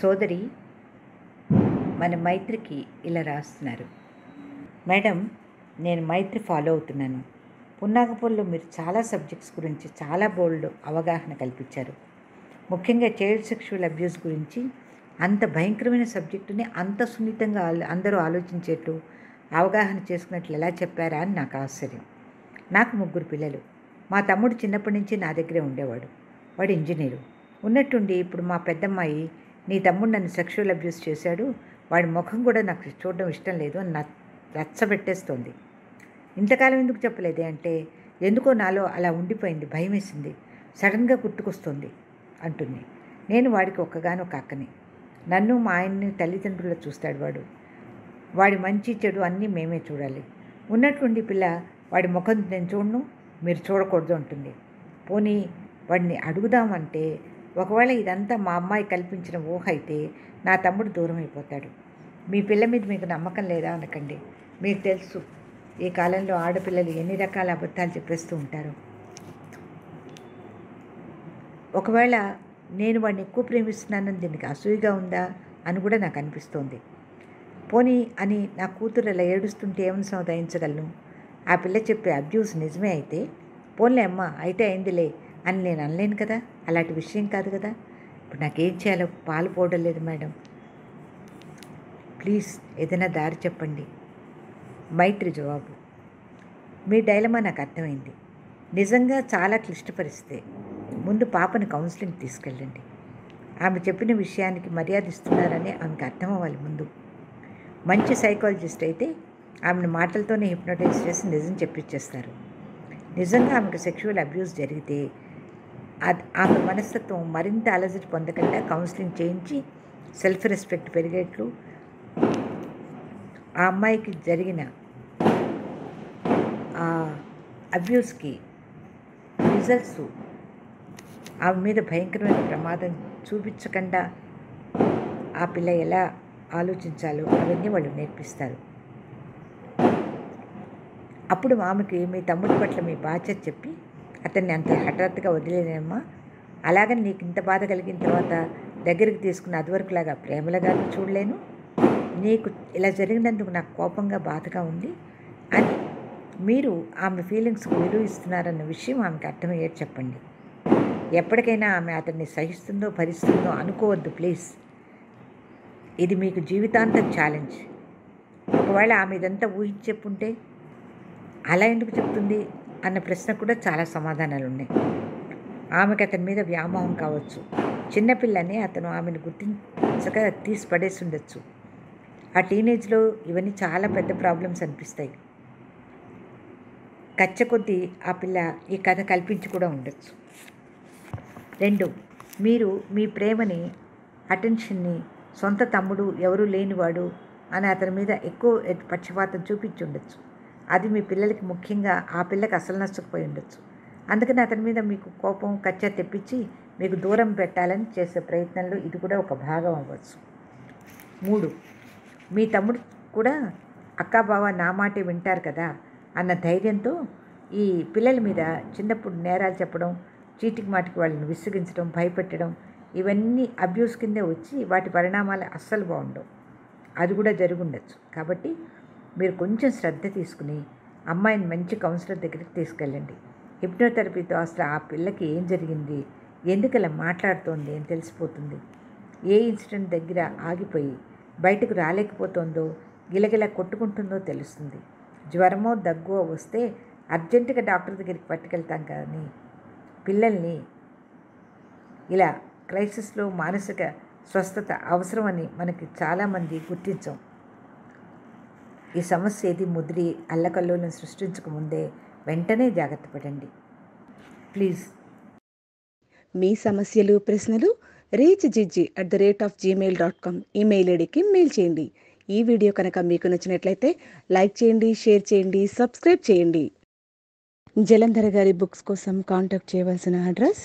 సోదరి మన మైత్రికి ఇలా రాస్తున్నారు. మేడం, నేను మైత్రి ఫాలో అవుతున్నాను. పున్నాగపూర్లో మీరు చాలా సబ్జెక్ట్స్ గురించి చాలా బోల్డ్ అవగాహన కల్పించారు. ముఖ్యంగా చైల్డ్ సెక్షువల్ అబ్యూస్ గురించి అంత భయంకరమైన సబ్జెక్టుని అంత సున్నితంగా అందరూ ఆలోచించేట్టు అవగాహన చేసుకున్నట్లు ఎలా చెప్పారా అని నాకు ఆశ్చర్యం. నాకు 3 పిల్లలు. మా తమ్ముడు చిన్నప్పటి నుంచి నా దగ్గరే ఉండేవాడు. వాడు ఇంజనీరు. ఉన్నట్టుండి ఇప్పుడు మా పెద్దమ్మాయి, నీ తమ్ముడు నన్ను సెక్షువల్ అబ్యూస్ చేశాడు, వాడి ముఖం కూడా నాకు చూడడం ఇష్టం లేదు అని రచ్చబెట్టేస్తోంది. ఇంతకాలం ఎందుకు చెప్పలేదే అంటే, ఎందుకో నాలో అలా ఉండిపోయింది, భయం వేసింది, సడన్గా గుర్తుకొస్తుంది అంటుంది. నేను వాడికి ఒక్కగానొక అక్కని. నన్ను మా ఆయన్ని తల్లిదండ్రులు చూస్తాడు వాడు. వాడి మంచి చెడు అన్నీ మేమే చూడాలి. ఉన్నట్టుండి పిల్ల వాడి ముఖం నేను చూడను, మీరు చూడకూడదు అంటుంది. పోనీ వాడిని అడుగుదామంటే, ఒకవేళ ఇదంతా మా అమ్మాయి కల్పించిన ఊహ అయితే నా తమ్ముడు దూరం అయిపోతాడు. మీ పిల్ల మీద మీకు నమ్మకం లేదా అనకండి. మీకు తెలుసు ఈ కాలంలో ఆడపిల్లలు ఎన్ని రకాల అబద్ధాలు చెప్పేస్తూ ఉంటారు. ఒకవేళ నేను వాడిని ఎక్కువ ప్రేమిస్తున్నానని దీనికి అసూయగా ఉందా అని కూడా నాకు అనిపిస్తోంది. పోనీ అని నా కూతురు అలా ఏడుస్తుంటే ఏమని సముదాయించగలను? ఆ పిల్ల చెప్పే అబ్యూస్ నిజమే అయితే, పోన్లే అమ్మ అయితే అయిందిలే అని నేను అనలేను కదా. అలాంటి విషయం కాదు కదా. ఇప్పుడు నాకేం చేయాలో పాలు పోవడం లేదు మేడం, ప్లీజ్ ఏదైనా దారి చెప్పండి. మైత్రి జవాబు: మీ డైలమా నాకు అర్థమైంది. నిజంగా చాలా క్లిష్ట పరిస్థితి. ముందు పాపని కౌన్సిలింగ్ తీసుకెళ్ళండి. ఆమె చెప్పిన విషయానికి మర్యాద ఇస్తున్నారని ఆమెకు అర్థం అవ్వాలి ముందు. మంచి సైకాలజిస్ట్ అయితే ఆమెను మాటలతోనే హిప్నోటైజ్ చేసి నిజం చెప్పించేస్తారు. నిజంగా ఆమెకు సెక్షువల్ అబ్యూస్ జరిగితే ఆమె మనస్తత్వం మరింత అలజడి పొందకుండా కౌన్సిలింగ్ చేయించి సెల్ఫ్ రెస్పెక్ట్ పెరిగేట్లు, ఆ అమ్మాయికి జరిగిన అబ్యూస్కి రిజల్ట్స్ ఆమె మీద భయంకరమైన ప్రమాదం చూపించకుండా ఆ పిల్ల ఎలా ఆలోచించాలో అవన్నీ వాళ్ళు నేర్పిస్తారు. అప్పుడు ఆమెకి మీ తమ్ముడి పట్ల మీ బాధ్యత చెప్పి అతన్ని అంత హఠాత్తుగా వదిలేనమ్మా, అలాగని నీకు ఇంత బాధ కలిగిన తర్వాత దగ్గరికి తీసుకుని అదివరకులాగా ప్రేమలుగా చూడలేను, నీకు ఇలా జరిగినందుకు నాకు కోపంగా బాధగా ఉంది అని మీరు ఆమె ఫీలింగ్స్కి విలువ ఇస్తున్నారన్న విషయం ఆమెకు అర్థమయ్యేది చెప్పండి. ఎప్పటికైనా ఆమె అతన్ని సహిస్తుందో భరిస్తుందో అనుకోవద్దు ప్లీజ్. ఇది మీకు జీవితాంతం ఛాలెంజ్. ఒకవేళ ఆమె ఇదంతా ఊహించి చెప్పుంటే అలా ఎందుకు చెప్తుంది అన్న ప్రశ్న కూడా చాలా సమాధానాలు ఉన్నాయి. ఆమెకు అతని మీద వ్యామోహం కావచ్చు. చిన్నపిల్లని అతను ఆమెను గుర్తించక తీసి పడేసి ఉండొచ్చు. ఆ టీనేజ్లో ఇవన్నీ చాలా పెద్ద ప్రాబ్లమ్స్ అనిపిస్తాయి. కచ్చ కొద్దీ ఆ పిల్ల ఈ కథ కల్పించి కూడా ఉండొచ్చు. 2, మీరు మీ ప్రేమని, అటెన్షన్ని సొంత తమ్ముడు ఎవరూ లేనివాడు అని అతని మీద ఎక్కువ పక్షపాతం చూపించి ఉండొచ్చు. అది మీ పిల్లలకి, ముఖ్యంగా ఆ పిల్లకి అసలు నచ్చకపోయి ఉండొచ్చు. అందుకని అతని మీద మీకు కోపం, కచ్చ తెప్పించి మీకు దూరం పెట్టాలని చేసే ప్రయత్నంలో ఇది కూడా ఒక భాగం అవ్వచ్చు. 3, మీ తమ్ముడు కూడా అక్కా బావ నా మాటే వింటారు కదా అన్న ధైర్యంతో ఈ పిల్లల మీద చిన్నప్పుడు నేరాలు చెప్పడం, చీటికి మాటికి వాళ్ళని విసిగించడం, భయపెట్టడం, ఇవన్నీ అబ్యూస్ కిందే వచ్చి వాటి పరిణామాలు అస్సలు బాగుండవు. అది కూడా జరుగుండొచ్చు. కాబట్టి మీరు కొంచెం శ్రద్ధ తీసుకుని అమ్మాయిని మంచి కౌన్సిలర్ దగ్గరికి తీసుకెళ్ళండి. హిప్నోథెరపీతో అసలు ఆ పిల్లకి ఏం జరిగింది, ఎందుకు ఇలా మాట్లాడుతోంది అని తెలిసిపోతుంది. ఏ ఇన్సిడెంట్ దగ్గర ఆగిపోయి బయటకు రాలేకపోతుందో, గిలగిల కొట్టుకుంటుందో తెలుస్తుంది. జ్వరమో దగ్గో వస్తే అర్జెంటుగా డాక్టర్ దగ్గరికి పట్టుకెళ్తాం కానీ పిల్లల్ని ఇలా క్రైసిస్లో మానసిక స్వస్థత అవసరమని మనకి చాలామంది గుర్తించం. ఈ సమస్య ఏది ముదిరి అల్లకల్లోలను సృష్టించకముందే వెంటనే జాగ్రత్త పడండి ప్లీజ్. మీ సమస్యలు, ప్రశ్నలు reachgg@gmail.com ఈమెయిల్ ఐడికి మెయిల్ చేయండి. ఈ వీడియో కనుక మీకు నచ్చినట్లయితే లైక్ చేయండి, షేర్ చేయండి, సబ్స్క్రైబ్ చేయండి. జలంధర్ గారి బుక్స్ కోసం కాంటాక్ట్ చేయవలసిన అడ్రస్